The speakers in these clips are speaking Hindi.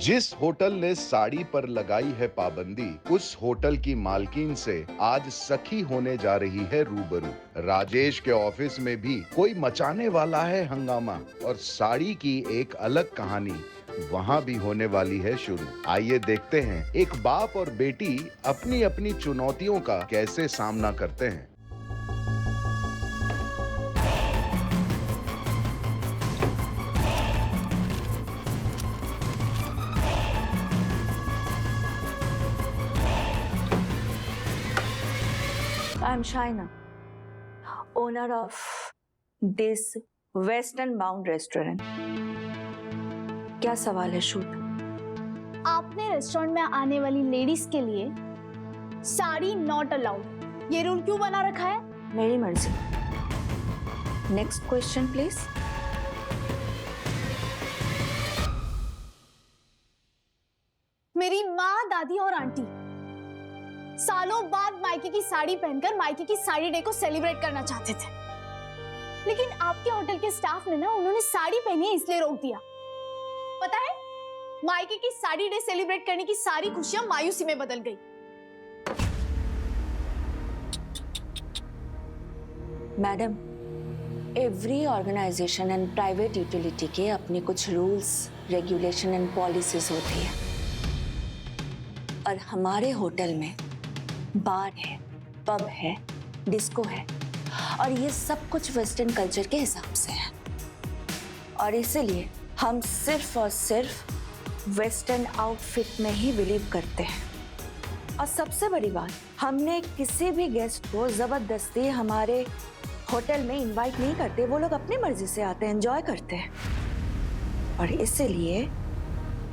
जिस होटल ने साड़ी पर लगाई है पाबंदी, उस होटल की मालकिन से आज सखी होने जा रही है रूबरू। राजेश के ऑफिस में भी कोई मचाने वाला है हंगामा और साड़ी की एक अलग कहानी वहां भी होने वाली है शुरू। आइए देखते हैं एक बाप और बेटी अपनी अपनी चुनौतियों का कैसे सामना करते हैं। I'm Shaina, owner of this western bound restaurant. क्या सवाल है शूट? आपने रेस्टोरेंट में आने वाली लेडीज के लिए साड़ी नॉट अलाउड ये रूल क्यों बना रखा है? मेरी मर्जी। Next question please. मेरी माँ, दादी और आंटी सालों बाद मायके की साड़ी पहनकर मायके की साड़ी डे को सेलिब्रेट करना चाहते थे, लेकिन आपके होटल के स्टाफ ने उन्होंने साड़ी पहनी है इसलिए रोक दिया। पता है, मायके की साड़ी डे सेलिब्रेट करने की सारी खुशियां मायूसी में बदल गई। Madam, every organisation and private utility के अपने कुछ रूल्स, रेगुलेशन एंड पॉलिसीज होती है और हमारे होटल में बार है, पब है, डिस्को है और ये सब कुछ वेस्टर्न कल्चर के हिसाब से है और इसीलिए हम सिर्फ और सिर्फ वेस्टर्न आउटफिट में ही बिलीव करते हैं। और सबसे बड़ी बात, हमने किसी भी गेस्ट को जबरदस्ती हमारे होटल में इनवाइट नहीं करते। वो लोग अपनी मर्जी से आते हैं, एंजॉय करते हैं और इसीलिए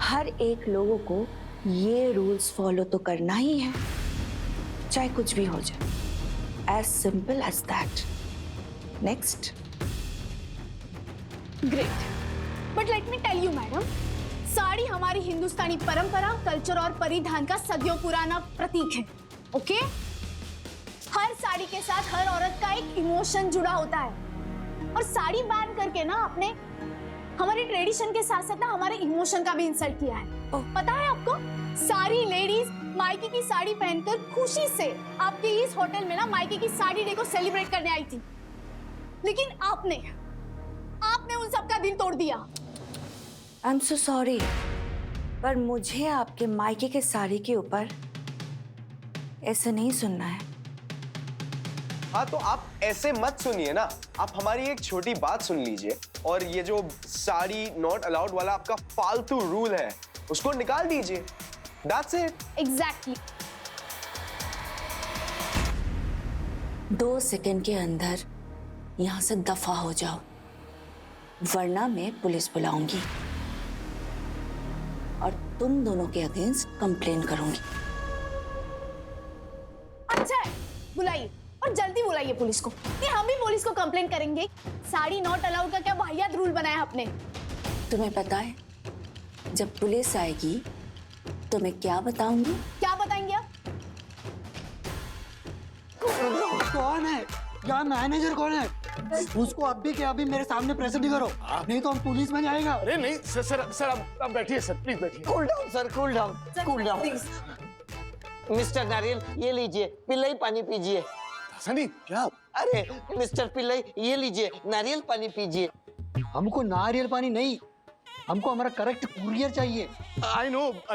हर एक लोगों को ये रूल्स फॉलो तो करना ही है, चाहे कुछ भी हो जाए। As simple as that. Next. Great, but let me tell you madam, sari हमारी हिंदुस्तानी परंपरा, कल्चर और परिधान का सदियों पुराना प्रतीक है। ओके? हर साड़ी के साथ हर औरत का एक इमोशन जुड़ा होता है और साड़ी बैन करके आपने हमारे ट्रेडिशन के साथ साथ हमारे इमोशन का भी इंसल्ट किया है। पता है आपको, सारी लेडीज मायके की साड़ी पहनकर खुशी से आपके इस होटल में मायके की साड़ी डे को सेलिब्रेट करने आई थी, लेकिन आपने उन सबका दिल तोड़ दिया। I'm so sorry, पर मुझे आपके मायके के साड़ी के ऊपर ऐसे नहीं सुनना है। हाँ, तो आप ऐसे मत सुनिए ना, आप हमारी एक छोटी बात सुन लीजिए और ये जो साड़ी नॉट अलाउड वाला आपका फालतू रूल है उसको निकाल दीजिए। That's it. Exactly. 2 सेकंड के अंदर यहाँ से दफा हो जाओ, वरना मैं पुलिस बुलाऊंगी और तुम दोनों के अगेंस्ट कंप्लेन करूंगी। अच्छा है, बुलाइए और जल्दी बुलाइए पुलिस को। ये हम भी पुलिस को कंप्लेन करेंगे। साड़ी नॉट अलाउड का क्या वाहियात रूल बनाया आपने? तुम्हें पता है, जब पुलिस आएगी तो मैं क्या बताऊंगी? क्या बताएंगे आप? कौन है? यहाँ मैनेजर कौन है? उसको अभी के अभी मेरे सामने प्रेजेंट करो, नहीं तो हम पुलिस में जाएगा। अरे नहीं सर आप बैठिए सर, प्लीज बैठिए। Cool down sir, cool down, cool down. Mister नारियल, ये लीजिए, पिल्लई पानी पीजिए। सनी क्या? अरे मिस्टर पिल्लई, ये लीजिए, नारियल पानी पीजिए। हमको नारियल पानी नहीं, हमको हमारा करेक्ट कुरियर चाहिए। आई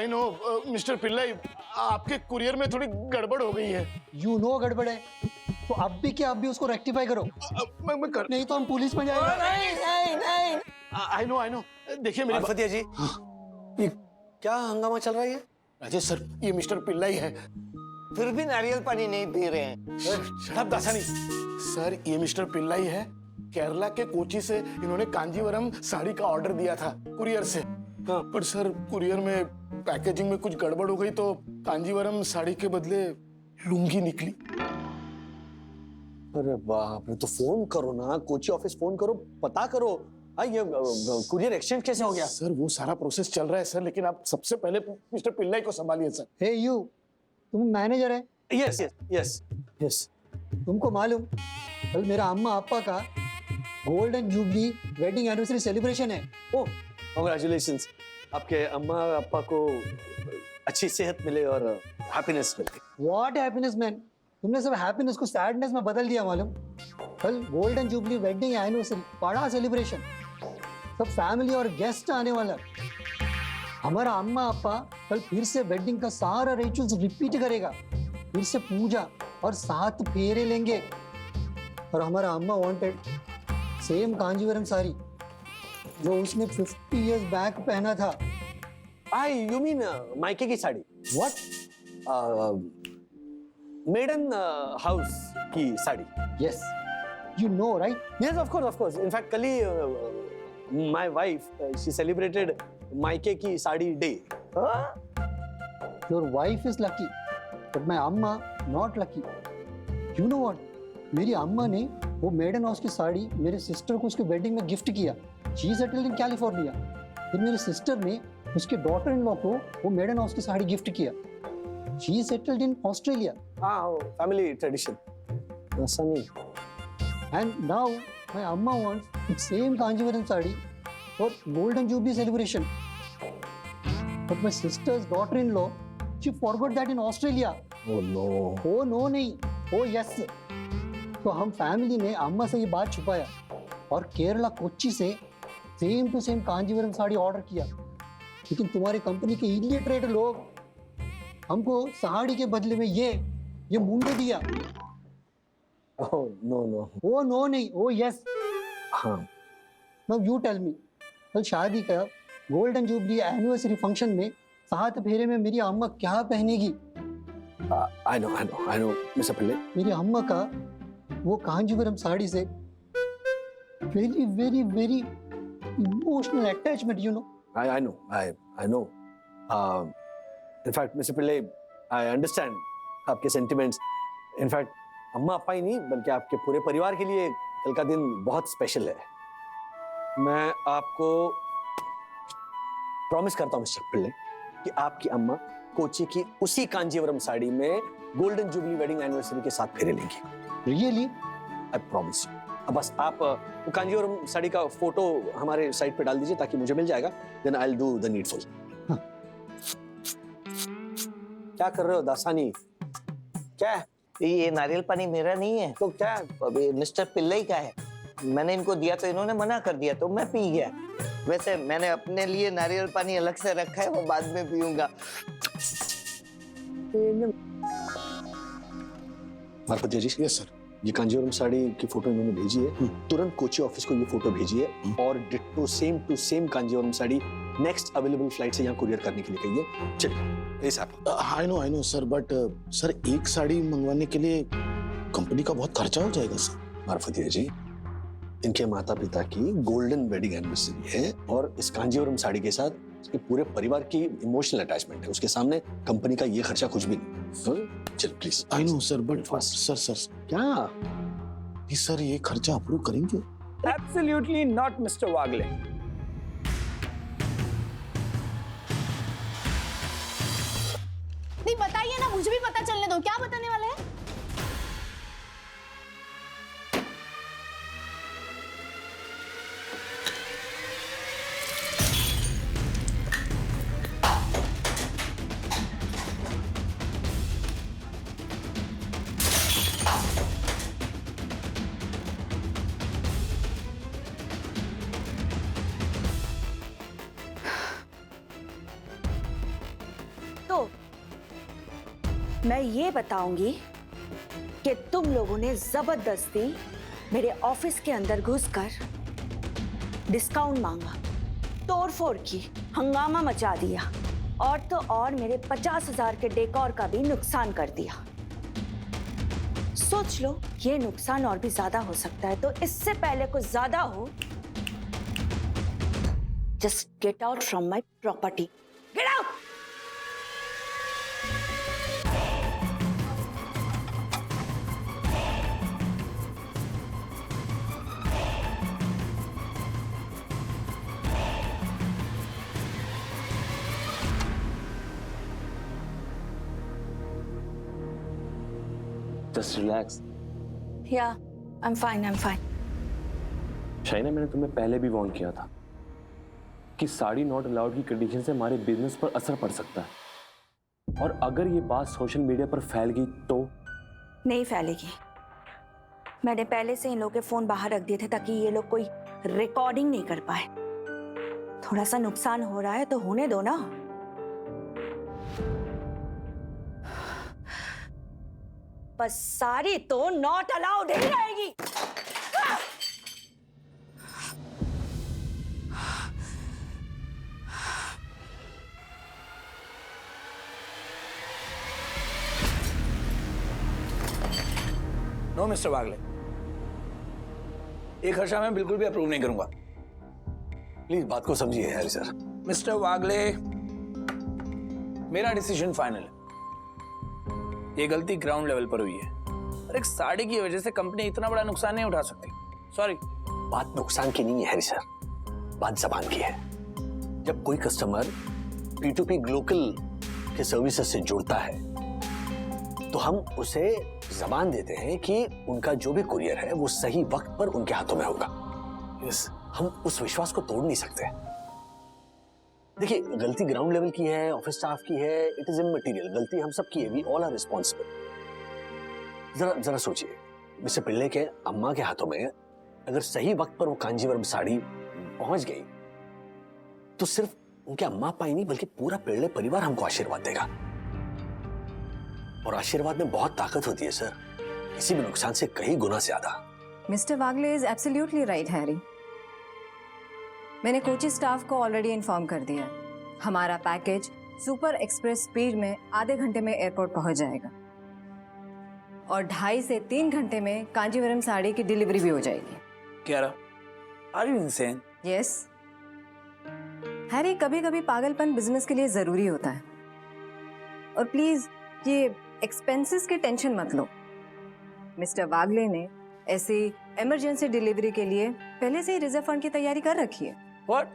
नो मिस्टर पिल्लई, आपके कुरियर में थोड़ी गड़बड़ हो गई है। यू नो गड़बड़ है, तो अब भी क्या, अब भी उसको रेक्टिफाई करो, मैं कर नहीं तो हम पुलिस में जाएगा। नहीं। आई नो देखिए मेरी फतिया जी, ये क्या हंगामा चल रहा है? राजेश सर, ये मिस्टर पिल्लई है। फिर भी नारियल पानी नहीं पी रहे हैं। शराब दासानी सर, ये मिस्टर पिल्लई है। केरला के कोची से इन्होंने कांजीवरम साड़ी का ऑर्डर दिया था कुरियर से, पर सर कुरियर में पैकेजिंग में कुछ गड़बड़ हो गई तो कांजीवरम साड़ी के बदले लुंगी निकली। अरे बाप रे, तो फोन करो ना, कोची ऑफिस फोन करो, पता करो। ये कुरियर एक्सचेंज कैसे हो गया? सर वो सारा प्रोसेस चल रहा है सर, लेकिन आप सबसे पहले मिस्टर पिल्लई को संभालिए सर। हे यू, तुम मैनेजर है? Yes yes yes yes. तुमको मालूम कल मेरा अम्मा अप्पा का golden jubilee wedding anniversary celebration है। ओह, कांग्रेचुलेशंस। आपके अम्मा अप्पा को अच्छी सेहत मिले और हैप्पीनेस मिले। व्हाट हैप्पीनेस मैन, तुमने सब हैप्पीनेस को सैडनेस में बदल दिया मालूम। कल गोल्डन जुबली वेडिंग एनिवर्सरी, बड़ा सेलिब्रेशन, सब फैमिली और गेस्ट आने वाला। हमारा अम्मा अप्पा कल फिर से वेडिंग का सारा रिचुअल्स रिपीट करेगा, फिर से पूजा और 7 फेरे लेंगे। और हमारा अम्मा वांटेड सेम कांजीवरम साड़ी जो उसने 50 इयर्स बैक पहना था। यू मीन मायके की साड़ी? व्हाट? मेडन हाउस की sari. Yes, you know right? Yes, of course. In fact, कल ही my wife she celebrated मायके की sari day. Your wife is lucky, but my अम्मा not lucky. You know what? मेरी अम्मा ने वो मेडन हाउस की साड़ी मेरे सिस्टर को उसके वेडिंग में गिफ्ट किया। She settled in California. फिर मेरी सिस्टर ने उसके डॉटर इन लॉ को वो मेडन हाउस की साड़ी गिफ्ट किया। She settled in Australia. Family tradition. Sunny. And now my अम्मा wants the same Kanjeevaram sari for golden jubilee celebration. But my sister's daughter-in-law, she forgot that in Australia. Oh no. Oh no नहीं, oh yes. तो हम फैमिली ने अम्मा से ये बात छुपाया और केरला कोच्चि से same to same Kanjeevaram sari order किया। लेकिन तुम्हारी कंपनी के इलिटरेट लोग हमको साड़ी के बदले में ये मुंडे दिया। Oh no. ओ नो नहीं, ओ यस। हाँ। नाउ यू टेल मी, कल शादी का गोल्डन जुबली एनिवर्सरी फंक्शन में 7 फेरे में मेरी अम्मा क्या पहनेगी? I know, mister Pillai. मेरी अम्मा का वो कांजीवरम साड़ी से very very very emotional attachment, you know. I know. In fact, mister Pillai, I understand आपके सेंटिमेंट्स। In fact, अम्मा अप्पा ही नहीं बल्कि आपके पूरे परिवार के लिए कल का दिन बहुत स्पेशल है। मैं आपको प्रॉमिस करता हूँ मिस्टर पिल्ले कि आपकी अम्मा कोची की उसी कांजीवरम साड़ी में गोल्डन जुबली वेडिंग एनिवर्सरी के साथ फेरे लेंगी। रियली? I promise. अब बस आप वो कांजीवरम साड़ी का फोटो हमारे साइट पे डाल दीजिए ताकि मुझे मिल जाएगा, then I will do the needful. क्या कर रहे हो दासानी? क्या है? ये नारियल पानी मेरा नहीं है, तो क्या है? अभी मिस्टर पिल्लई का है। मैंने इनको दिया तो इन्होंने मना कर दिया तो मैं पी गया। वैसे मैंने अपने लिए नारियल पानी अलग से रखा है, वो बाद में पीऊंगा। मार्फत जी। Yes sir. ये कांजीवरम साड़ी की फोटो इन्होंने भेजी है, तुरंत कोची ऑफिस को ये फोटो भेजिए और ditto same to same Kanjeevaram sari next available flight से यहाँ कुरियर करने के लिए कहिए। चलिए I know sir, but sir एक साड़ी मंगवाने के लिए कंपनी का बहुत खर्चा हो जाएगा सर। मार्फतिया जी, इनके माता पिता की गोल्डन वेडिंग एनिवर्सरी है और इस कांजीवरम साड़ी के साथ इसके पूरे परिवार की इमोशनल अटैचमेंट है। उसके सामने कंपनी का ये खर्चा कुछ भी नहीं। चल please. I know sir, but sir क्या सर ये खर्चा अप्रूव करेंगे? Absolutely not, Mr. Wagle. नहीं बताइए ना, मुझे भी पता चलने दो, क्या बताने वाले हैं? तो मैं ये बताऊंगी कि तुम लोगों ने जबरदस्ती मेरे ऑफिस के अंदर घुसकर डिस्काउंट मांगा, तोड़फोड़ की, हंगामा मचा दिया और तो और मेरे 50,000 के डेकोर का भी नुकसान कर दिया। सोच लो, ये नुकसान और भी ज्यादा हो सकता है, तो इससे पहले कुछ ज्यादा हो, just get out from my property. Get out. Just relax. Yeah, I'm fine. Shaina, मैंने तुम्हें पहले भी वार्न किया था कि साड़ी नॉट अलाउड की कंडीशन से हमारे बिजनेस पर असर पड़ सकता है, और अगर ये बात सोशल मीडिया पर फैल गई तो? नहीं फैलेगी। मैंने पहले से इन लोगों के फोन बाहर रख दिए थे ताकि ये लोग कोई रिकॉर्डिंग नहीं कर पाए। थोड़ा सा नुकसान हो रहा है तो होने दो ना। बस साड़ी तो नॉट अलाउड ही रहेगी। नो मिस्टर वागले, ये खर्चा मैं बिल्कुल भी अप्रूव नहीं करूंगा। प्लीज बात को समझिए हैरी सर। मिस्टर वागले, मेरा डिसीजन फाइनल है। ये गलती ग्राउंड लेवल पर हुई है और एक साड़ी की वजह से कंपनी इतना बड़ा नुकसान नहीं उठा सकती। सॉरी। बात नुकसान की नहीं है हैरी सर, बात जबान की है। जब कोई कस्टमर P2P ग्लोकल के सर्विसेज से जुड़ता है तो हम उसे जबान देते हैं कि उनका जो भी कुरियर है वो सही वक्त पर उनके हाथों में होगा। यस, हम उस विश्वास को तोड़ नहीं सकते। देखिए, गलती ग्राउंड लेवल की है, ऑफिस स्टाफ की है, इट इज इममटीरियल। गलती हम सब की है, वी ऑल आर रिस्पॉन्सिबल। जरा सोचिए, मिस्टर पिल्ले के अम्मा के हाथों में अगर सही वक्त पर वो कांजीवरम साड़ी पहुंच गई तो सिर्फ उनके अम्मा पाई नहीं बल्कि पूरा पिल्ले परिवार हमको आशीर्वाद देगा। और आशीर्वाद में बहुत ताकत होती है सर, किसी भी नुकसान से कई गुना ज्यादा। Mister Wagle is absolutely right Harry. मैंने कोची स्टाफ को ऑलरेडी इन्फॉर्म कर दिया। हमारा पैकेज सुपर एक्सप्रेस स्पीड में आधे घंटे में एयरपोर्ट पहुंच जाएगा और 2.5 से 3 घंटे में कांजीवरम साड़ी की डिलीवरी भी हो जाएगी। क्या are you insane? Yes Harry, कभी कभी पागलपन बिजनेस के लिए जरूरी होता है। और प्लीज ये एक्सपेंसेस की टेंशन मत लो। मिस्टर वागले ने ऐसी इमरजेंसी डिलीवरी के लिए पहले से ही रिजर्व फंड की तैयारी कर रखी है। What?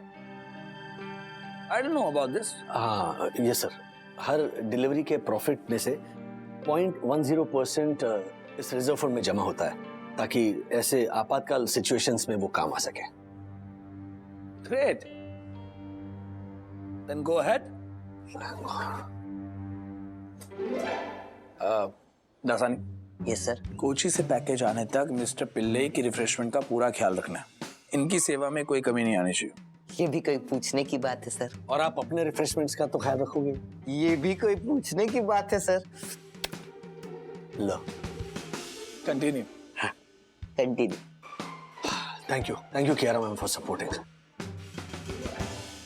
I don't know about this. हाँ ये सर, हर डिलीवरी के प्रॉफिट में से 0.10% इस रिजर्व फंड में जमा होता है ताकि ऐसे आपातकाल सिचुएशंस में वो काम आ सके। Great. Then go ahead. Dasani, yes sir. Kochi से पैकेज आने तक मिस्टर पिल्ले की रिफ्रेशमेंट का पूरा ख्याल रखना है। इनकी सेवा में कोई कमी नहीं आनी चाहिए। ये भी कोई पूछने की बात है सर। और आप अपने रिफ्रेशमेंट्स का तो ख्याल रखोगे? ये भी कोई पूछने की बात है sir. Low, continue. Continue. Thank you Kiara ma'am for supporting.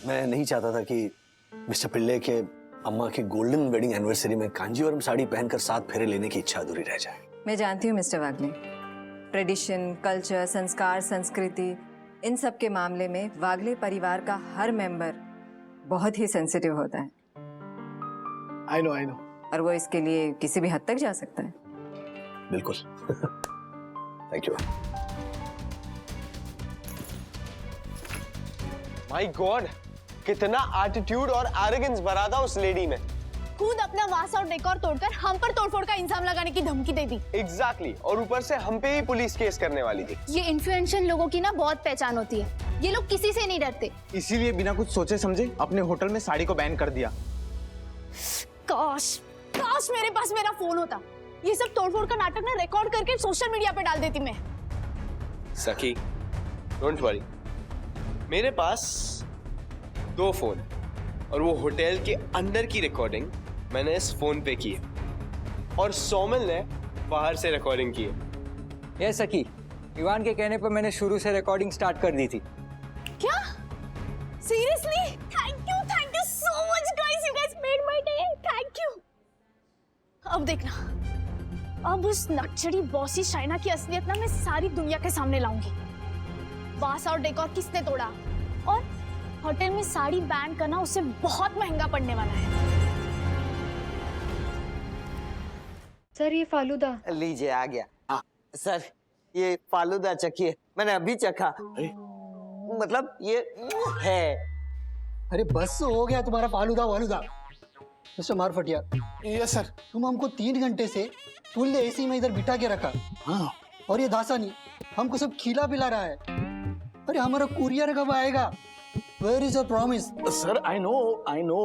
मैं नहीं चाहता था कि मिस्टर पिल्ले के अम्मा की गोल्डन वेडिंग एनिवर्सरी में कांजीवरम साड़ी पहनकर 7 फेरे लेने की इच्छा अधूरी रह जाए। मैं जानती हूँ मिस्टर वागले, ट्रेडिशन, कल्चर, संस्कार, संस्कृति, इन सब के मामले में वागले परिवार का हर मेंबर बहुत ही सेंसिटिव होता है। आई नो और वो इसके लिए किसी भी हद तक जा सकता है। बिल्कुल। Thank you. माय गॉड, कितना एटीट्यूड और एरोगेंस भरा था उस लेडी में। खुद अपना वासा और डेकोर तोड़कर हम पर तोड़फोड़ का इंजाम लगाने की धमकी दे दी। एग्जैक्टली, और ऊपर से हम पे ही पुलिस केस करने वाली थी। ये इन्फ्लुएंशियल लोगों की ना बहुत पहचान होती है। ये लोग किसी से नहीं डरते। इसीलिए बिना कुछ सोचे समझे अपने होटल में साड़ी को बैन कर दिया। काश मेरे पास मेरा फोन होता। ये सब तोड़फोड़ का नाटक ना रिकॉर्ड करके सोशल मीडिया पे डाल देती मैं। सखी, डोंट वरी, मेरे पास 2 फोन और वो होटल के अंदर की रिकॉर्डिंग मैंने इस फोन पे की है और सोमल ने बाहर से रिकॉर्डिंग की है। ये सखी, इवान के कहने पर मैंने शुरू से रिकॉर्डिंग स्टार्ट कर दी थी। क्या? Seriously? Thank you so much guys, you guys made my day. Thank you. अब देखना, अब उस नक्चड़ी बॉसी शाइना की असलियत ना मैं सारी दुनिया के सामने लाऊंगी। वासा और डेकोर किसने तोड़ा और होटल में साड़ी बैन करना उससे बहुत महंगा पड़ने वाला है। सर ये फालूदा लीजिए, आ गया। सर ये फालूदा चखिए, मैंने अभी चखा। मतलब ये है। अरे बस हो गया तुम्हारा फालूदा वालूदा। Mister Marfatia, yes sir. तुम हमको 3 घंटे से फुल एसी में इधर बिठा के रखा। हाँ। और ये दासानी हमको सब खिला पिला रहा है। अरे हमारा कुरियर कब आएगा? Where is your promise? Sir I know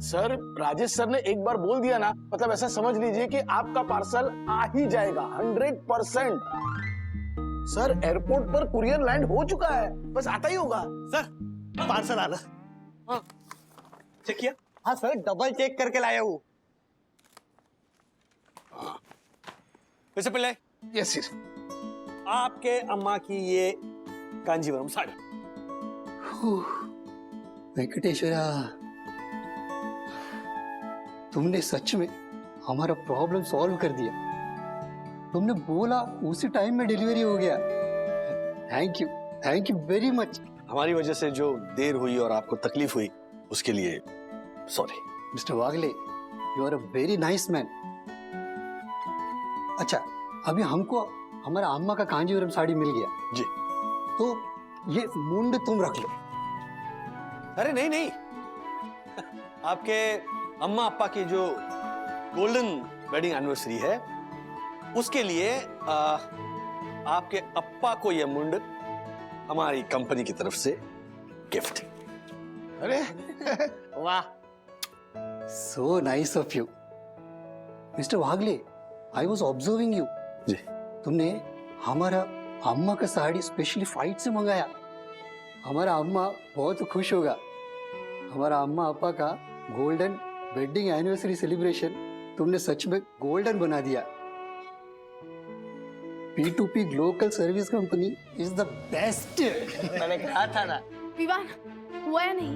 sir, Rajesh sir ने एक बार बोल दिया ना, मतलब ऐसा समझ लीजिए कि आपका पार्सल आ ही जाएगा 100%। सर एयरपोर्ट पर कुरियर लैंड हो चुका है, बस आता ही होगा। सर पार्सल आ रहा। चेक किया? हाँ सर, डबल चेक करके लाया हूँ। मिस्टर पिल्ले, यस यस। आपके अम्मा की ये कांजीवरम साड़ी। वेंकटेश्वरा, तुमने सच में हमारा प्रॉब्लम सॉल्व कर दिया। तुमने बोला उसी टाइम में डिलीवरी हो गया। Thank you very much. हमारी वजह से जो देर हुई और आपको तकलीफ हुई उसके लिए sorry. Mister Wagle, you are a very nice man. अच्छा, अभी हमको हमारा अम्मा का कांजीवरम साड़ी मिल गया जी, तो ये मुंड तुम रख लो। अरे नहीं आपके अम्मा अप्पा की जो गोल्डन वेडिंग एनिवर्सरी है उसके लिए आपके अप्पा को यह मुंड हमारी कंपनी की तरफ से गिफ्ट। अरे वाह, so nice of you. Mister Wagle, I was observing you. जी, तुमने हमारा अम्मा का साड़ी स्पेशली फाइट से मंगाया। हमारा अम्मा बहुत खुश होगा। हमारा अम्मा अप्पा का गोल्डन वेडिंग एनिवर्सरी सेलिब्रेशन तुमने सच में गोल्डन बना दिया। P2P global service company is the best. मैंने कहा था ना। विवान, हुआ या नहीं?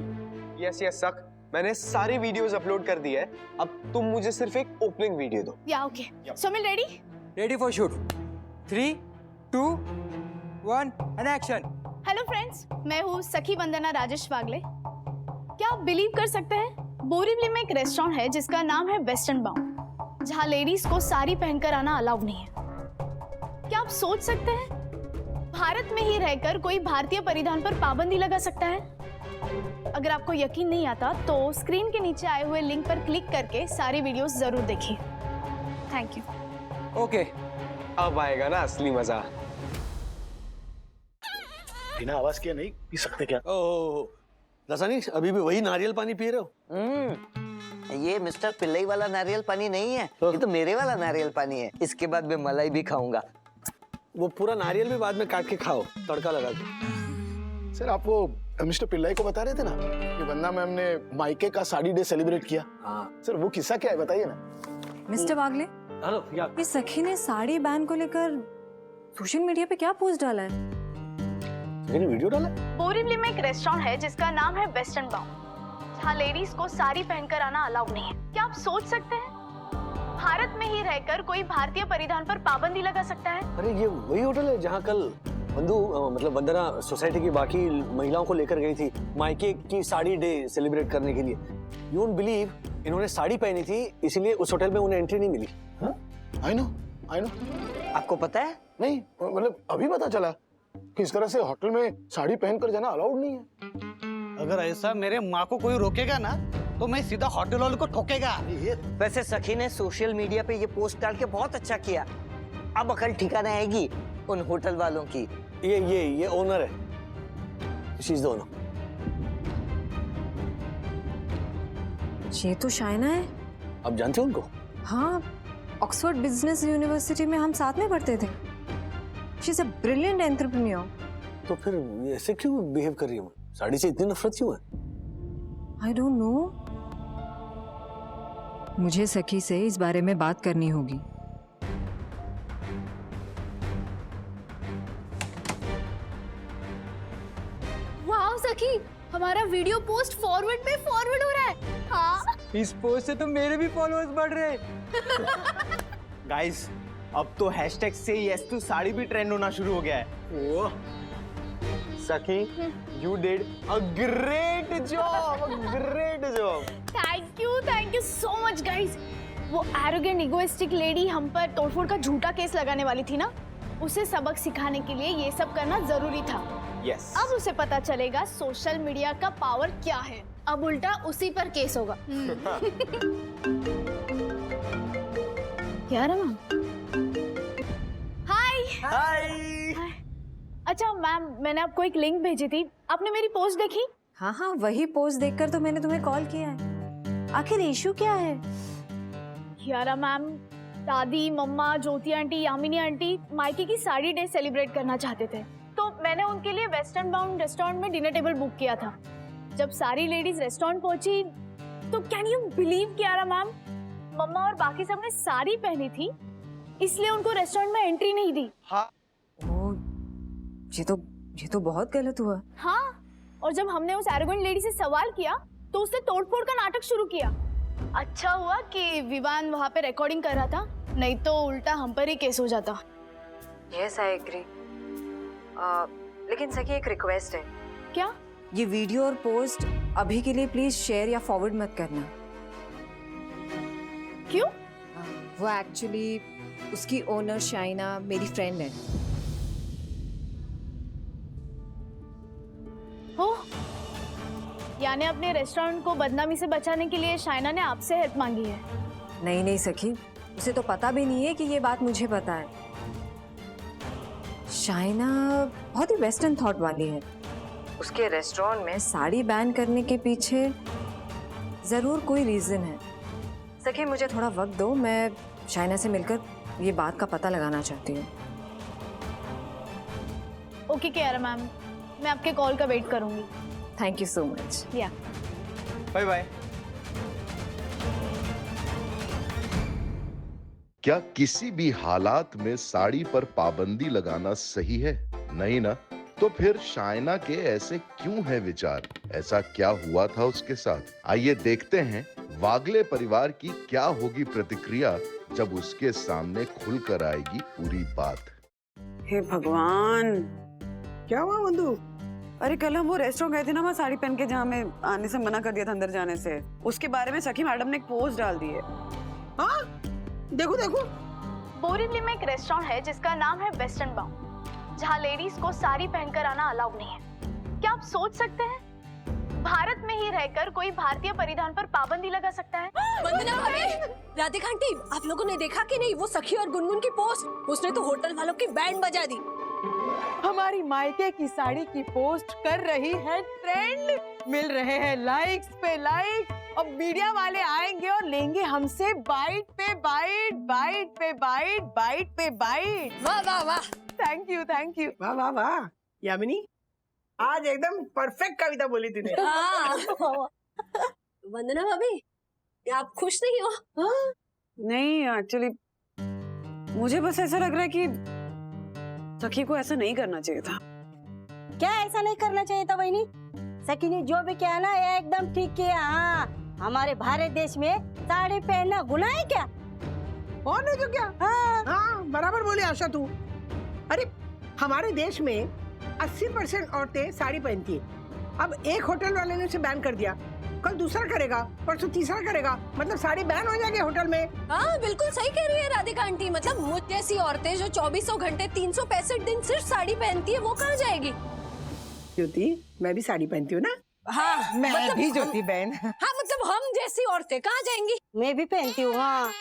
यस यस सक, मैंने सारे वीडियोस अपलोड कर दिए हैं। अब तुम मुझे सिर्फ एक ओपनिंग वीडियो दो। या okay. Somil ready? Ready for shoot. 3, 2, 1 and action. Hello friends, मैं हूँ सखी वंदना राजेश वागले। क्या आप बिलीव कर सकते हैं, बोरीवली में एक रेस्टोरेंट है जिसका नाम है वेस्टर्न बाउंड, जहाँ लेडीज को साड़ी पहनकर आना अलाउड नहीं है। क्या आप सोच सकते हैं, भारत में ही रहकर कोई भारतीय परिधान पर पाबंदी लगा सकता है? अगर आपको यकीन नहीं आता तो स्क्रीन के नीचे आए हुए लिंक पर क्लिक करके सारी वीडियोस जरूर देखिए। Thank you. ओके, अब आएगा ना असली मजा। बिना आवाज किया नहीं पी सकते क्या? ओह रसानी, अभी भी वही नारियल पानी पी रहे हो? ये मिस्टर पिल्लई वाला नारियल पानी नहीं है, ये तो मेरे वाला नारियल पानी है। इसके बाद मैं मलाई भी खाऊंगा। वो पूरा नारियल भी बाद में काट के खाओ, तड़का लगा के। सर आप वो मिस्टर पिल्लाई को बता रहे थे ना कि वंदना मैम ने मायके का साड़ी डे सेलिब्रेट किया। हाँ सर वो किस्सा क्या है, बताइए ना। मिस्टर वागले, हेलो, या ये सखी ने साड़ी बैन को लेकर सोशल मीडिया पे क्या पोस्ट डाला है? वीडियो डाला? बोरीवली में एक रेस्टोरेंट है जिसका नाम है वेस्टर्न बाउंड, जहाँ लेडीज को साड़ी पहनकर आना अलाउड नहीं है। क्या आप सोच सकते हैं, भारत में ही रहकर कोई भारतीय परिधान पर पाबंदी लगा सकता है? अरे ये वही होटल है जहाँ कल मतलब वंदना सोसाइटी की बाकी महिलाओं को लेकर गई थी मायके की साड़ी डे सेलिब्रेट करने के लिए। यू वोंट बिलीव, इन्होंने साड़ी पहनी थी इसलिए उस होटल में उन्हें एंट्री नहीं मिली। I know. आपको पता है? नहीं, मतलब अभी पता चला कि इस तरह से होटल में साड़ी पहनकर जाना अलाउड नहीं है। अगर ऐसा मेरे माँ को कोई रोकेगा ना तो मैं सीधा होटल वाले को ठोकेगा। वैसे सखी ने सोशल मीडिया पे ये पोस्ट डाल के बहुत अच्छा किया। अब अकल ठिकाने आएगी उन होटल वालों की। ये ओनर है, शी इज द ओनर। ये तो शाइना है। आप जानते हो उनको? हाँ, ऑक्सफोर्ड बिजनेस यूनिवर्सिटी में हम साथ में पढ़ते थे। She is a brilliant entrepreneur. तो फिर ये ऐसे क्यों बिहेव कर रही हो? साड़ी से इतनी नफरत क्यों है? I don't know. मुझे सखी से इस बारे में बात करनी होगी। वाह सखी, हमारा वीडियो पोस्ट फॉरवर्ड पे फॉरवर्ड हो रहा है। हाँ, इस पोस्ट से तो मेरे भी फॉलोअर्स बढ़ रहे हैं। गाइस, अब तो हैशटैग से यस टू साड़ी भी ट्रेंड होना शुरू हो गया है। ओह सखी, you did a great job, thank you so much guys. वो एरोगेंट इगोइस्टिक लेडी हम पर तोड़फोड़ का झूठा केस लगाने वाली थी ना, उसे सबक सिखाने के लिए ये सब करना जरूरी था। यस। अब उसे पता चलेगा सोशल मीडिया का पावर क्या है। अब उल्टा उसी पर केस होगा। क्या रमा? हाय। अच्छा मैम, मैंने आपको एक लिंक भेजी थी, आपने मेरी पोस्ट देखी? हाँ हाँ, वही पोस्ट देखकर तो मैंने तुम्हें कॉल किया है। आखिर इशू क्या है? कियारा मैम, दादी, मम्मा, ज्योति आंटी, यामिनी आंटी मायके की साड़ी डे सेलिब्रेट करना चाहते थे, तो मैंने उनके लिए वेस्टर्न बाउंड रेस्टोरेंट में डिनर टेबल बुक किया था। जब सारी लेडीज रेस्टोरेंट पहुंची तो can you believe Kiara ma'am, मम्मा और बाकी सबने साड़ी पहनी थी, इसलिए उनको रेस्टोरेंट में एंट्री नहीं दी। हाँ ओ, ये तो बहुत गलत हुआ। हाँ, और जब हमने उस एरोगेंट लेडी से सवाल किया तो उसने तोड़फोड़ का नाटक शुरू किया। अच्छा हुआ कि विवान वहाँ पे रिकॉर्डिंग कर रहा था, नहीं तो उल्टा हम पर ही केस हो जाता। Yes, I agree. लेकिन सखी, एक रिक्वेस्ट है। क्या? ये वीडियो और पोस्ट अभी के लिए प्लीज शेयर या फॉरवर्ड मत करना। क्यों? वो एक्चुअली उसकी ओनर शाइना मेरी फ्रेंड है। हो, यानी अपने रेस्टोरेंट को बदनामी से बचाने के लिए शाइना ने आपसे हेल्प मांगी है? नहीं नहीं सखी, उसे तो पता भी नहीं है कि ये बात मुझे पता है। शाइना बहुत ही वेस्टर्न थॉट वाली है। उसके रेस्टोरेंट में साड़ी बैन करने के पीछे जरूर कोई रीजन है। सखी, मुझे थोड़ा वक्त दो, मैं शाइना से मिलकर ये बात का पता लगाना चाहती हूँ। ओके कियारा मैम, मैं आपके कॉल का वेट करूंगी। Thank you so much. या बाय बाय। क्या किसी भी हालात में साड़ी पर पाबंदी लगाना सही है? नहीं ना? तो फिर शाइना के ऐसे क्यों है विचार? ऐसा क्या हुआ था उसके साथ? आइए देखते हैं वागले परिवार की क्या होगी प्रतिक्रिया जब उसके सामने खुलकर आएगी पूरी बात। हे भगवान, क्या हुआ बंधु? अरे कल हम वो रेस्टोरेंट गए थे ना, वहाँ साड़ी पहन के, जहाँ मैं आने से मना कर दिया था अंदर जाने से, उसके बारे में सखी मैडम ने एक पोस्ट डाल दी है। हाँ, देखो देखो। बोरिवली में एक रेस्टोरेंट है जिसका नाम है वेस्टर्न बाउंड, जहाँ लेडीज को साड़ी पहनकर आना अलाउड नहीं है। क्या आप सोच सकते हैं भारत में ही रहकर कोई भारतीय परिधान पर पाबंदी लगा सकता है? वंदना भाभी, राधिका आंटी, आप लोगों ने देखा कि नहीं वो सखी और गुनगुन की पोस्ट? उसने तो होटल वालों की बैंड बजा दी। हमारी मायके की साड़ी की पोस्ट कर रही है ट्रेंड, मिल रहे हैं लाइक्स पे लाइक, और मीडिया वाले आएंगे और लेंगे हमसे बाइट पे बाइट, बाइट पे बाइट, बाइट पे बाइट। वाह वाह वाह, थैंक यू थैंक यू। वाह वाह वाह यामिनी, आज एकदम परफेक्ट कविता बोली तूने। वंदना भाभी, आप खुश नहीं हो? हाँ? नहीं, एक्चुअली मुझे बस ऐसा लग रहा है कि सखी को ऐसा नहीं करना चाहिए था। क्या ऐसा नहीं करना चाहिए था बहनी? सखी ने जो भी किया ना, ये एकदम ठीक किया। हाँ, हमारे भारत देश में साड़ी पहनना गुनाह है क्या? और नहीं तो क्या? हाँ, बराबर बोली आशा तू। अरे हमारे देश में 80% औरतें साड़ी पहनती है। अब एक होटल वाले ने उसे बैन कर दिया, कल दूसरा करेगा, परसों तीसरा करेगा, मतलब साड़ी बैन हो जाएगी होटल में। हाँ, बिल्कुल सही कह रही है राधिका आंटी। मतलब मुझ जैसी औरतें जो 24 घंटे 365 दिन सिर्फ साड़ी पहनती है, वो कहाँ जाएगी? ज्योति, मैं भी साड़ी पहनती हूँ ना। हाँ, मैं मतलब भी ज्योति बहन। हाँ, मतलब हम जैसी औरतें कहाँ जाएंगी? मैं भी पहनती हूँ। हाँ,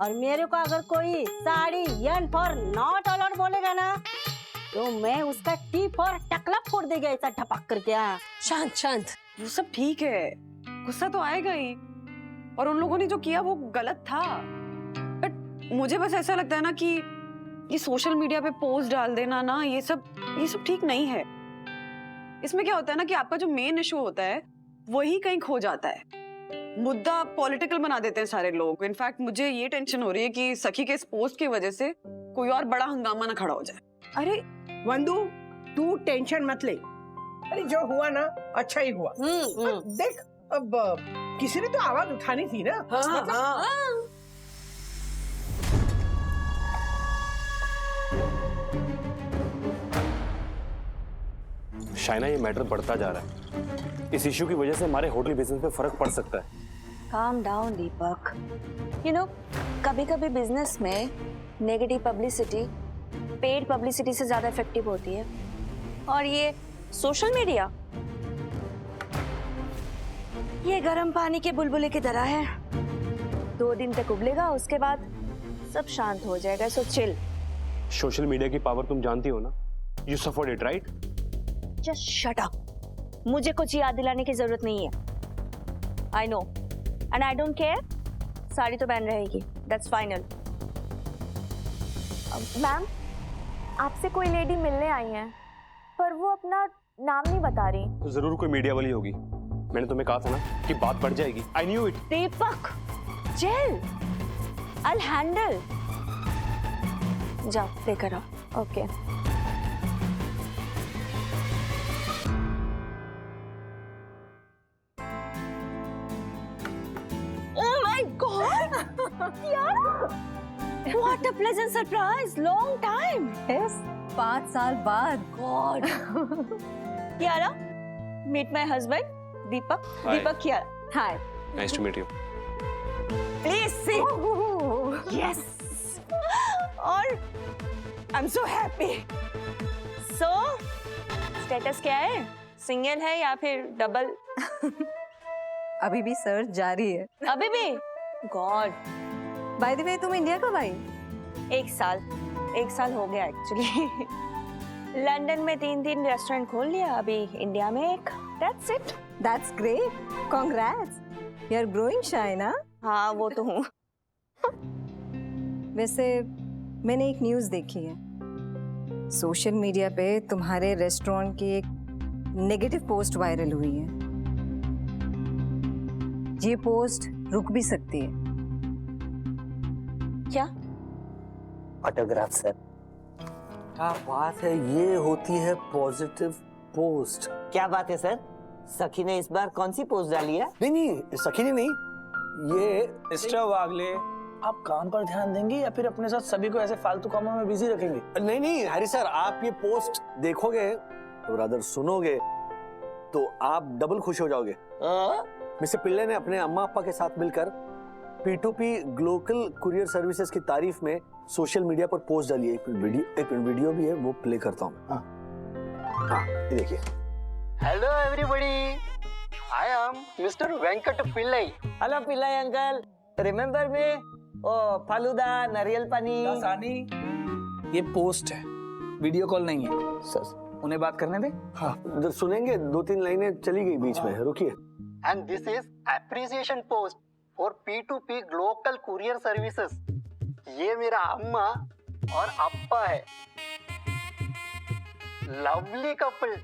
और मेरे को अगर कोई साड़ी यन फॉर नॉट अलाउड बोलेगा ना, तो मैं उसका टी फॉर टकला फोड़ देगा, ऐसा ढपक करके। शांत शांत, वो सब ठीक है, गुस्सा तो आएगा ही, और उन लोगों ने जो किया वो गलत था। बट मुझे बस ऐसा लगता है ना कि ये सोशल मीडिया पे पोस्ट डाल देना ना, ये सब ठीक नहीं है। इसमें क्या होता है ना कि आपका जो मेन इशू होता है वही कहीं खो जाता है, मुद्दा पॉलिटिकल बना देते हैं सारे लोग। इनफैक्ट मुझे ये टेंशन हो रही है कि सखी के इस पोस्ट की वजह से कोई और बड़ा हंगामा ना खड़ा हो जाए। अरे वंदु, तू टेंशन मत ले। अरे जो हुआ ना, अच्छा ही हुआ। देख, अब किसी ने तो आवाज उठानी थी ना। हाँ, हाँ। शाइना, ये मैटर बढ़ता जा रहा है। इस इश्यू की वजह से हमारे होटल बिजनेस पे फर्क पड़ सकता है। Calm down Deepak. You know, कभी कभी बिजनेस में नेगेटिव पब्लिसिटी पेड पब्लिसिटी से ज्यादा इफेक्टिव होती है, और ये सोशल मीडिया, ये गर्म पानी के बुलबुले की तरह है। 2 दिन तक उबलेगा, उसके बाद सब शांत हो जाएगा। So chill. सोशल मीडिया की पावर तुम जानती हो ना? You suffered it, right? Just shut up. मुझे कुछ याद दिलाने की जरूरत नहीं है। I know and I don't care, sari तो पहन रहेगी, दैट्स फाइनल। मैम, आपसे कोई लेडी मिलने आई है, पर वो अपना नाम नहीं बता रही। तो जरूर कोई मीडिया वाली होगी। मैंने तुम्हें कहा था ना कि बात बढ़ जाएगी। I knew it. Deepak, chill, I will handle. जाओ लेकर आओ। Okay. Oh my God! What a pleasant surprise! Long time. Yes, 5 साल बाद। God. Kiara, meet my husband, Deepak. Hi. Deepak, Kiara. Hi. Nice to meet you. Please sit. Yes. और I'm so happy. So, status क्या है? सिंगल है या फिर डबल? अभी भी सर्च जारी है। अभी भी? गॉड। बाय द वे, तुम इंडिया कब आई? 1 साल हो गया एक्चुअली। लंदन में 3 रेस्टोरेंट खोल लिया, अभी इंडिया में 1। That's it. That's great. Congrats. You're growing shy ना? हाँ, वो तो हूँ। वैसे मैंने एक न्यूज़ देखी है। सोशल मीडिया पे तुम्हारे रेस्टोरेंट की एक नेगेटिव पोस्ट वायरल हुई है। ये पोस्ट रुक भी सकती है। क्या? Autograph sir. क्या बात है, ये होती है पॉजिटिव पोस्ट। क्या बात है सर? सखी ने इस बार कौन सी पोस्ट डाली है? नहीं, सखी ने नहीं, ये मिस्टर वागले, आप काम पर ध्यान देंगे या फिर अपने साथ सभी को ऐसे फालतू कामों में बिजी रखेंगे? नहीं हैरी सर, आप ये पोस्ट देखोगे तो रादर सुनोगे तो आप डबल खुश हो जाओगे। मिस्टर पिल्ले ने अपने अम्मा पापा के साथ मिलकर P2P ग्लोबल कुरियर सर्विसेज की तारीफ में सोशल मीडिया पर पोस्ट डाली है। एक वीडियो भी है, वो प्ले करता हूँ। हाँ, ये देखिए। Hello everybody, I am mister Venkat Pillai. Hello Pillai uncle, remember me? Oh falooda, नारियल पानी। दासानी, ये पोस्ट है, वीडियो कॉल नहीं है। सर उन्हें बात करने दे। हाँ, जब सुनेंगे 2-3 लाइनें चली गई बीच में, रुकिए। And this is appreciation post for P2P local courier services. ये मेरा अम्मा और अप्पा है, लवली कपल।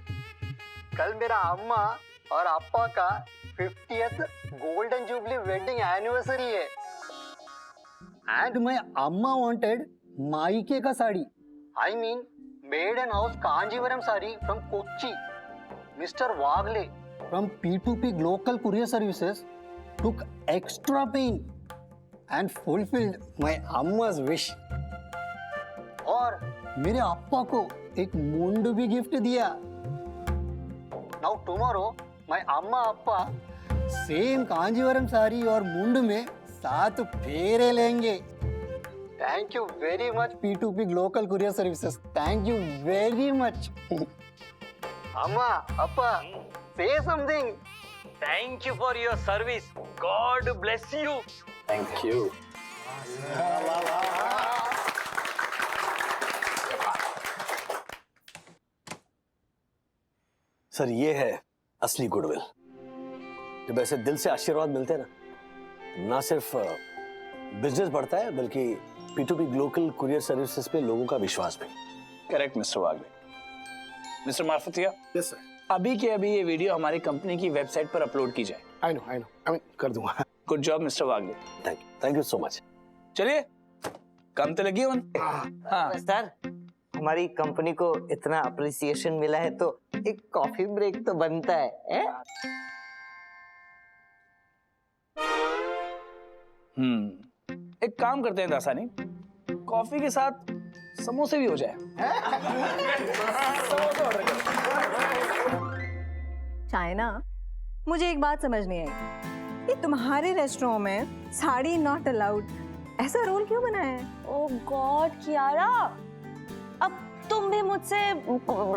कल मेरा अम्मा और अप्पा का 50th golden jubilee wedding anniversary है। एंड माय अम्मा वांटेड मायके का sari, I mean maiden house Kanjeevaram sari from Kochi. Mister Wagle from P2P local courier services took extra pain and fulfilled my amma's wish. और मेरे अप्पा को एक मुंड भी गिफ्ट दिया। Now tomorrow my अम्मा अप्पा सेम कांजीवरम साड़ी और मुंड में 7 फेरे लेंगे। Thank you very much P2P local courier services. Thank you very much. अम्मा अप्पा, say something. Thank you for your service. God bless you. Thank you. Sir, ये है असली गुडविल। जब ऐसे दिल से आशीर्वाद मिलते हैं ना सिर्फ बिजनेस बढ़ता है बल्कि P2P ग्लोबल कुरियर सर्विसेज पे लोगों का विश्वास भी। Correct mister Wagle. Mister Marfatia, yes sir. अभी के अभी ये वीडियो हमारी कंपनी की वेबसाइट पर अपलोड की जाए। आई नो, कर दूंगा। Good job mister Wagle. Thank you so much. चलिए, काम तो लगी वन। हाँ सर, हमारी कंपनी को इतना अप्रिसिएशन मिला है तो एक कॉफी ब्रेक तो बनता है। एक काम करते हैं दासानी, कॉफी के साथ समोसे भी हो जाए। चाइना, मुझे एक बात समझ नहीं आई, ये तुम्हारे रेस्टोरेंट में साड़ी नॉट अलाउड, ऐसा रूल क्यों बनाया है? ओह गॉड कियारा, अब तुम भी मुझसे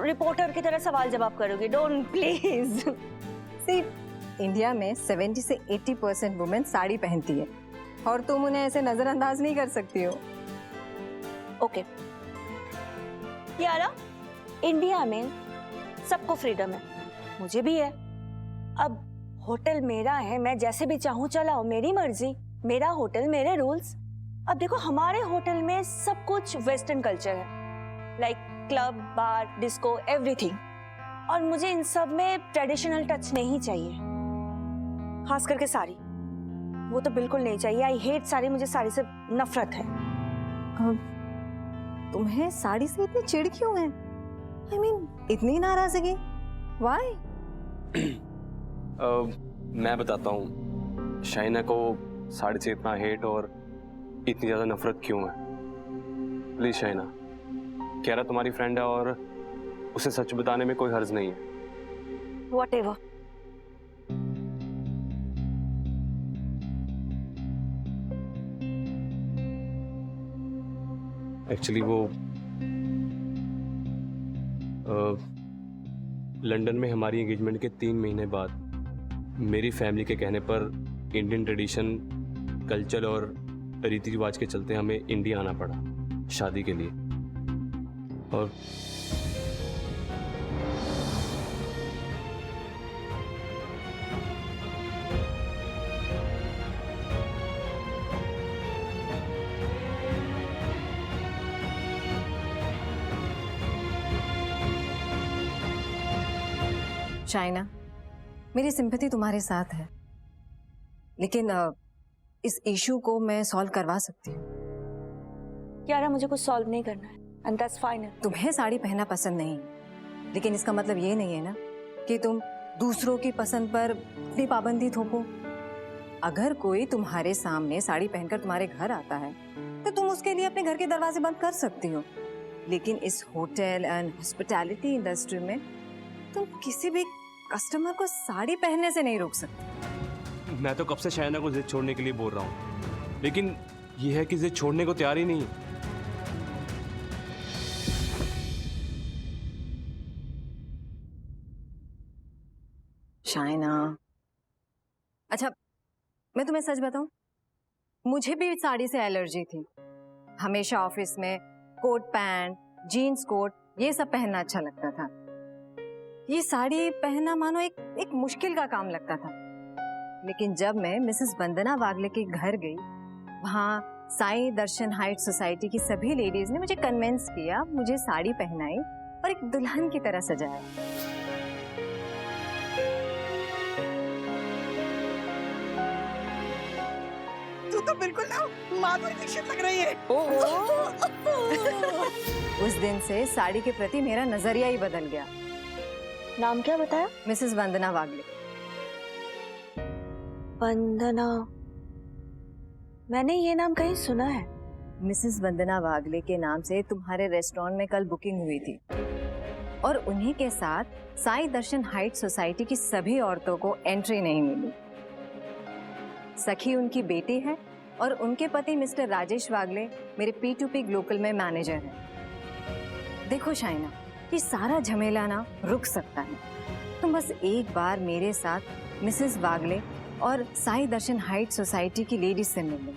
रिपोर्टर की तरह सवाल जवाब करोगी? Don't please. सी, इंडिया में 70 से 80% वुमेन साड़ी पहनती है और तुम उन्हें ऐसे नजरअंदाज नहीं कर सकती हो। ओके कियारा, इंडिया में सबको फ्रीडम है, मुझे भी है। अब होटल मेरा है, मैं जैसे भी चाहूँ चलाओ, मेरी मर्जी, मेरा होटल, मेरे रूल्स। अब देखो हमारे होटल में सब कुछ वेस्टर्न कल्चर है, लाइक क्लब, बार, डिस्को, एवरीथिंग। और मुझे इन सब में ट्रेडिशनल टच नहीं चाहिए, खास करके साड़ी, वो तो बिल्कुल नहीं चाहिए। आई हेट साड़ी, मुझे साड़ी से नफरत है। तुम्हें साड़ी से इतनी चिढ़ क्यों है? I mean, इतनी नाराजगी? Why? मैं बताता हूँ शाइना को साड़ी से इतना हेट और इतनी ज्यादा नफरत क्यों है। प्लीज शाइना, कियारा तुम्हारी फ्रेंड है और उसे सच बताने में कोई हर्ज नहीं है। Whatever. एक्चुअली वो लंदन में हमारी एंगेजमेंट के 3 महीने बाद मेरी फैमिली के कहने पर इंडियन ट्रेडिशन, कल्चर और रीति रिवाज के चलते हमें इंडिया आना पड़ा शादी के लिए। और शाइना, मेरी सिंपैथी तुम्हारे साथ है, लेकिन इस इशू को मैं सॉल्व करवा सकती हूँ। कियारा, मुझे कुछ सॉल्व नहीं करना है, and that's fine. तुम्हें साड़ी पहनना पसंद नहीं है, लेकिन इसका मतलब ये नहीं है ना कि तुम दूसरों की पसंद पर अपनी पाबंदी थोपो। अगर कोई तुम्हारे सामने साड़ी पहनकर तुम्हारे घर आता है तो तुम उसके लिए अपने घर के दरवाजे बंद कर सकती हो, लेकिन इस होटल एंड हॉस्पिटैलिटी इंडस्ट्री में तुम किसी भी कस्टमर को साड़ी पहनने से नहीं रोक सकते। मैं तो कब से शाइना को जिद छोड़ने के लिए बोल रहा हूँ, लेकिन यह है कि जिद छोड़ने को तैयार ही नहीं है। शाइना, अच्छा मैं तुम्हें सच बताऊं, मुझे भी साड़ी से एलर्जी थी। हमेशा ऑफिस में कोट पैंट, जीन्स कोट, ये सब पहनना अच्छा लगता था। ये साड़ी पहनना मानो एक मुश्किल का काम लगता था। लेकिन जब मैं मिसेस वंदना वागले के घर गई, वहाँ साई दर्शन हाइट सोसाइटी की सभी लेडीज ने मुझे कन्विंस किया, मुझे साड़ी पहनाई और एक दुल्हन की तरह सजाया। तू तो बिल्कुल ना माधुरी दीक्षित लग रही है। उस दिन से साड़ी के प्रति मेरा नजरिया ही बदल गया। नाम क्या बताया? मिसेस वंदना वागले। वंदना, मैंने ये नाम कहीं सुना है। मिसेस वंदना वागले के नाम से तुम्हारे रेस्टोरेंट में कल बुकिंग हुई थी और उन्हीं के साथ साई दर्शन हाइट सोसाइटी की सभी औरतों को एंट्री नहीं मिली। सखी उनकी बेटी है और उनके पति मिस्टर राजेश वागले मेरे P2P ग्लोबल में मैनेजर हैं। देखो शाइना, ये सारा झमेला ना रुक सकता है। तुम बस एक बार मेरे साथ मिसेस वागले और साई दर्शन हाइट सोसाइटी की लेडीज से मिल लो,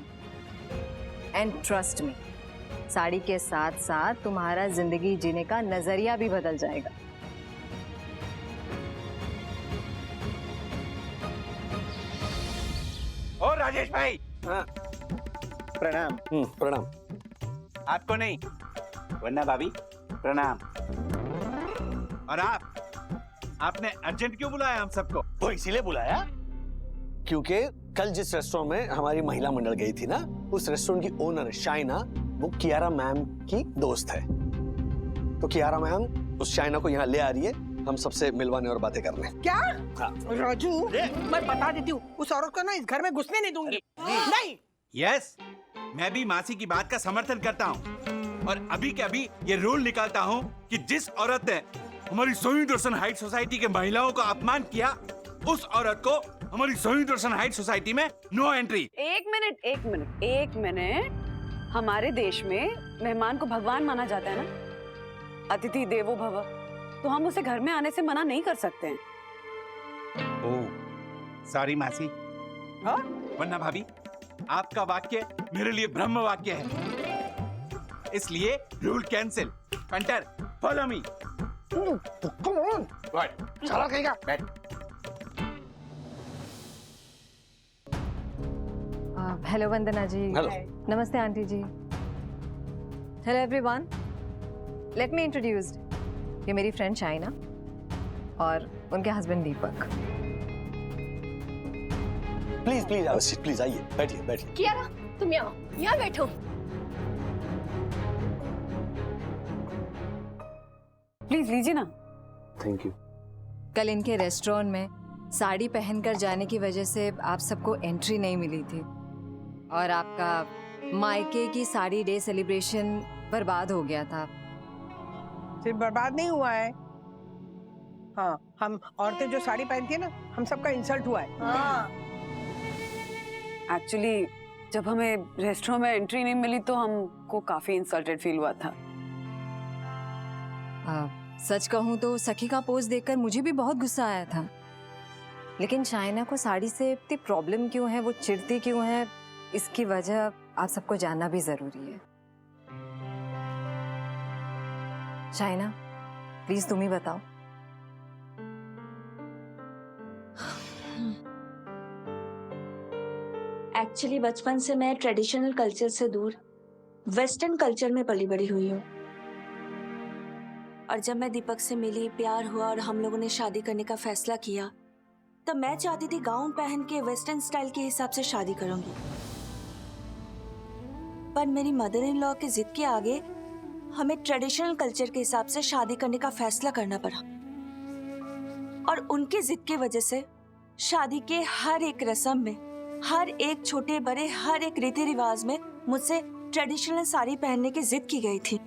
एंड ट्रस्ट मी, साड़ी के साथ साथ तुम्हारा जिंदगी जीने का नजरिया भी बदल जाएगा। ओ राजेश भाई। हाँ। प्रणाम। प्रणाम। आपको नहीं, वरना भाभी प्रणाम। और आपने अर्जेंट क्यों बुलाया हम सबको? वो इसीलिए बुलाया क्योंकि कल जिस रेस्टोरेंट में हमारी महिला मंडल गई थी ना, उस रेस्टोरेंट की ओनर शाइना, वो कियारा मैम की दोस्त है। तो कियारा मैम उस शाइना को यहाँ ले आ रही है, हम सबसे मिलवाने और बातें करने। क्या? हाँ। राजू, मैं बता देती हूँ, उस औरत को ना इस घर में घुसने नहीं दूंगी। नहीं। यस, मैं भी मासी की बात का समर्थन करता हूँ और अभी के अभी ये रूल निकालता हूँ कि जिस औरत ने हमारी सोई दर्शन हाइट सोसाइटी के महिलाओं का अपमान किया, उस औरत को हमारी सोई दर्शन हाइट सोसाइटी में नो एंट्री। एक मिनट। हमारे देश में मेहमान को भगवान माना जाता है ना, अतिथि देवो भव, तो हम उसे घर में आने से मना नहीं कर सकते हैं। ओह, सॉरी मासी। हाँ? वरना भाभी, आपका वाक्य मेरे लिए ब्रह्म वाक्य है, इसलिए rule cancel. Painter, follow me. साला कहेगा बैठ। हेलो वंदना जी। हेलो। नमस्ते aunty ji. Hello everyone, let me introduce, ये मेरी फ्रेंड शाइना और उनके husband Deepak. Please please have a seat, please आइए, बैठिए बैठिए। कियारा, तुम यहाँ बैठो। प्लीज लीजिए ना। Thank you. कल इनके रेस्टोरेंट में साड़ी पहनकर जाने की वजह से आप सबको एंट्री नहीं मिली थी और आपका मायके की साड़ी डे सेलिब्रेशन बर्बाद हो गया था। सिर्फ बर्बाद नहीं हुआ है, हाँ, हम औरतें जो साड़ी पहनती है ना, हम सबका इंसल्ट हुआ है। हाँ। एक्चुअली जब हमें रेस्टोरेंट में एंट्री नहीं मिली तो हमको काफी इंसल्टेड फील हुआ था। सच कहूँ तो सखी का पोस्ट देखकर मुझे भी बहुत गुस्सा आया था, लेकिन शाइना को साड़ी से इतनी प्रॉब्लम क्यों है, वो चिढ़ती क्यों है, इसकी वजह आप सबको जानना भी जरूरी है। शाइना, प्लीज तुम ही बताओ। एक्चुअली बचपन से मैं ट्रेडिशनल कल्चर से दूर वेस्टर्न कल्चर में पली बड़ी हुई हूँ, और जब मैं दीपक से मिली, प्यार हुआ और हम लोगों ने शादी करने का फैसला किया, तब मैं चाहती थी गाउन पहन के वेस्टर्न स्टाइल के हिसाब से शादी करूंगी। पर मेरी मदर इन लॉ की जिद के आगे हमें ट्रेडिशनल कल्चर के हिसाब से शादी करने का फैसला करना पड़ा, और उनकी जिद की वजह से शादी के हर एक रस्म में, हर एक छोटे बड़े हर एक रीति रिवाज में मुझसे ट्रेडिशनल साड़ी पहनने की जिद की गई थी।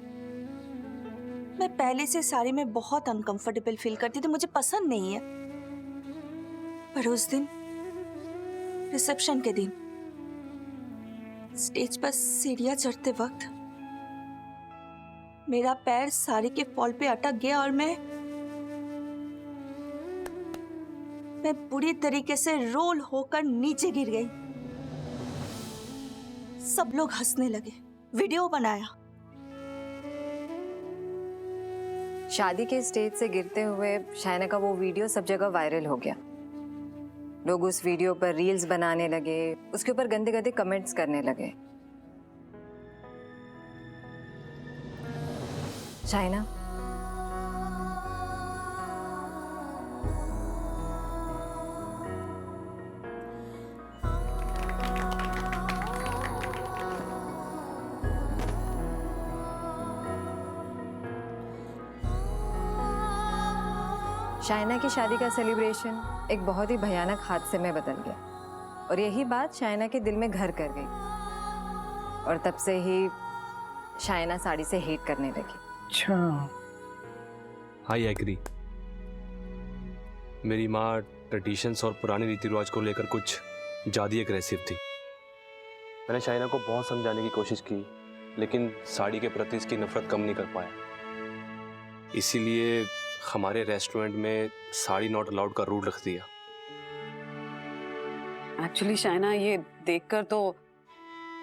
मैं पहले से साड़ी में बहुत अनकंफर्टेबल फील करती थी, मुझे पसंद नहीं है। पर उस दिन रिसेप्शन के दिन स्टेज पर सीढ़ियां चढ़ते वक्त मेरा पैर साड़ी के फॉल पे अटक गया और मैं बुरी तरीके से रोल होकर नीचे गिर गई। सब लोग हंसने लगे, वीडियो बनाया। शादी के स्टेज से गिरते हुए शाइना का वो वीडियो सब जगह वायरल हो गया। लोग उस वीडियो पर रील्स बनाने लगे, उसके ऊपर गंदे गंदे कमेंट्स करने लगे। शाइना, शाइना की शादी का सेलिब्रेशन एक बहुत ही भयानक हादसे में बदल गया, और यही बात शाइना के दिल में घर कर गई, और तब से ही शाइना साड़ी से हेट करने लगी। अच्छा। I agree. मेरी माँ ट्रेडिशंस और पुराने रीति रिवाज को लेकर कुछ ज़्यादा ही एग्रेसिव थी। मैंने शाइना को बहुत समझाने की कोशिश की, लेकिन साड़ी के प्रति इसकी नफरत कम नहीं कर पाया। इसीलिए हमारे रेस्टोरेंट में साड़ी नॉट अलाउड का रूल रख दिया। एक्चुअली शाइना, ये देखकर तो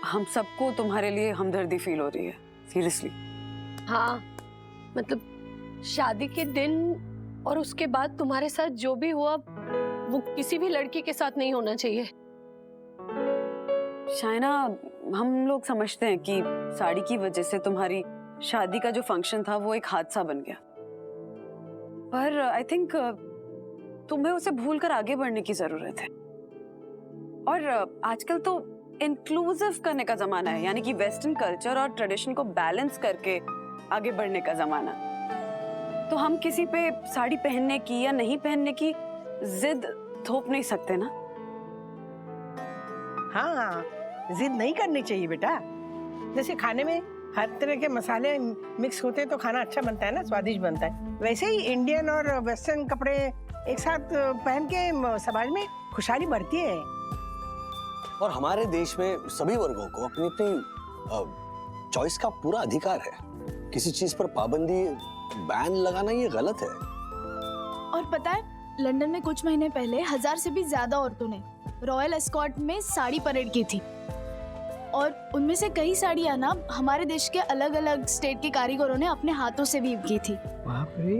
हम सबको तुम्हारे लिए हमदर्दी फील हो रही है, सीरियसली। हाँ, मतलब शादी के दिन और उसके बाद तुम्हारे साथ जो भी हुआ वो किसी भी लड़की के साथ नहीं होना चाहिए। शाइना, हम लोग समझते हैं कि साड़ी की वजह से तुम्हारी शादी का जो फंक्शन था वो एक हादसा बन गया, पर आई थिंक तुम्हें उसे भूलकर आगे बढ़ने की जरूरत है। और आजकल तो इंक्लूसिव करने का जमाना है, यानी कि वेस्टर्न कल्चर और ट्रेडिशन को बैलेंस करके आगे बढ़ने का जमाना। तो हम किसी पे साड़ी पहनने की या नहीं पहनने की जिद थोप नहीं सकते ना। हाँ, जिद नहीं करनी चाहिए बेटा। जैसे खाने में हर तरह के मसाले मिक्स होते हैं तो खाना अच्छा बनता है ना, स्वादिष्ट बनता है। वैसे ही इंडियन और वेस्टर्न कपड़े एक साथ पहन के समाज में खुशहाली बढ़ती है। और हमारे देश में सभी वर्गों को अपनी अपनी चॉइस का पूरा अधिकार है। किसी चीज पर पाबंदी, बैन लगाना ये गलत है। और पता है, लंदन में कुछ महीने पहले 1000 से भी ज्यादा औरतों ने रॉयल एस्कॉर्ट में साड़ी परेड की थी, और उनमें से कई साड़ियां ना हमारे देश के अलग अलग स्टेट के कारीगरों ने अपने हाथों से वीव की थी। बाप रे।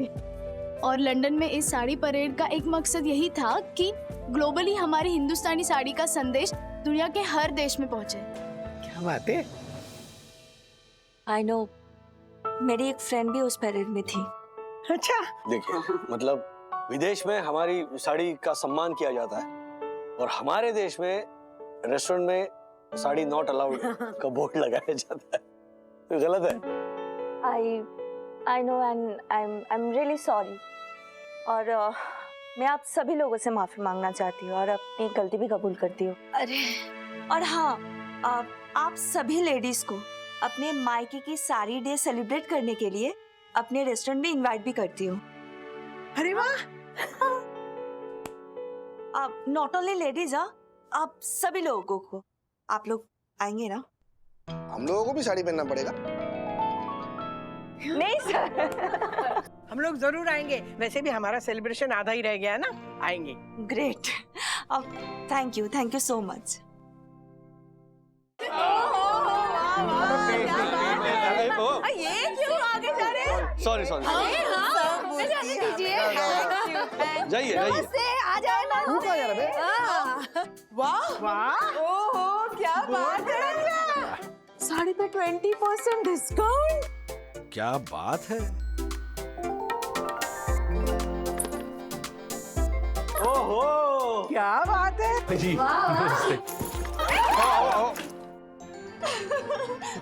और लंदन में इस साड़ी परेड का एक मकसद यही था कि ग्लोबली हमारी हिंदुस्तानी साड़ी का संदेश दुनिया के हर देश में पहुंचे। क्या बात है। आई नो, मेरी एक फ्रेंड भी उस परेड में थी। अच्छा। देखिए, मतलब विदेश में हमारी साड़ी का सम्मान किया जाता है और हमारे देश में रेस्टोरेंट में साड़ी नॉट अलाउड का बोर्ड लगाया जाता है, तो गलत है। I know and I am really sorry. और मैं आप सभी लोगों से माफी मांगना चाहती हूँ और अपनी गलती भी कबूल करती हूँ। अरे, और हाँ, आप सभी लेडीज को अपने मायके की साड़ी डे सेलिब्रेट करने के लिए अपने रेस्टोरेंट में इनवाइट भी करती हूँ। अरे वाह। आप नॉट ओनली लेडीज, आप सभी लोगों को। आप लोग आएंगे ना? हम लोगों को भी साड़ी पहनना पड़ेगा? नहीं सर। हम लोग जरूर आएंगे, वैसे भी हमारा सेलिब्रेशन आधा ही रह गया है ना, आएंगे। Great, thank you so much. ये क्यों आगे जा रहे हैं? सॉरी जाइए आ जाए ना। वाह वाह, ओहो क्या बात है। साड़ी पे 20% डिस्काउंट। क्या बात है। ओहो क्या बात है जी।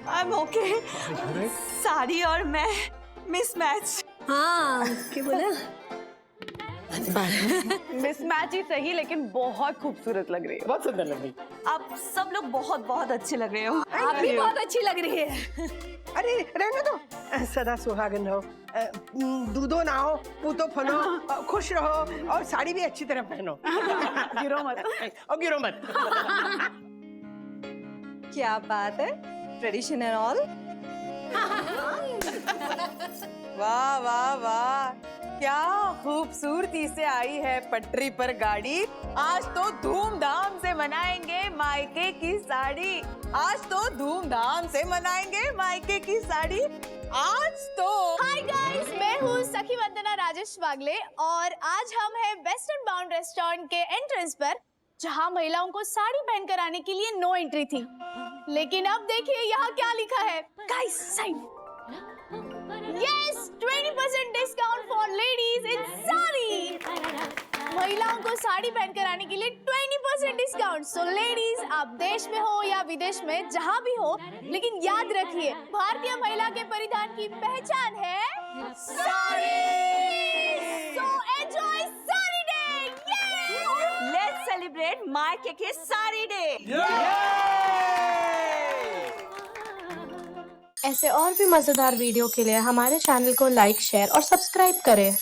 I am okay. साड़ी और मैं मिसमैच। हाँ, क्या बोला? मिसमैच ही सही, लेकिन बहुत खूबसूरत लग रही है। बहुत सुंदर लग रही। आप सब लोग बहुत बहुत अच्छे लग रहे हो। आप भी बहुत अच्छी लग रही है। अरे रहने दो, सदा सुहागन रहो, दूधो ना हो, पूतो फलो, खुश रहो और साड़ी भी अच्छी तरह पहनो। गिरो मत और गिरो मत। क्या बात है, ट्रेडिशन एंड ऑल। वाह वाह वाह, क्या खूबसूरती से आई है पटरी पर गाड़ी। आज तो धूमधाम से मनाएंगे मायके की साड़ी। आज तो धूमधाम से मनाएंगे मायके की साड़ी। आज तो। हाय गाइस, मैं हूँ सखी वंदना राजेश वागले और आज हम हैं वेस्टर्न बाउंड रेस्टोरेंट के एंट्रेंस पर, जहाँ महिलाओं को साड़ी पहनकर आने के लिए नो एंट्री थी। लेकिन अब देखिए यहाँ क्या लिखा है। Guys sign. Yes, 20% discount for ladies in sari. महिलाओं को साड़ी पहनकर आने के लिए 20% डिस्काउंट। सो लेडीज, आप देश में हो या विदेश में, जहाँ भी हो, लेकिन याद रखिए, भारतीय महिला के परिधान की पहचान है sari. So enjoy sari day. Let's celebrate मायके के साड़ी डे। ऐसे और भी मजेदार वीडियो के लिए हमारे चैनल को लाइक, शेयर और सब्सक्राइब करें।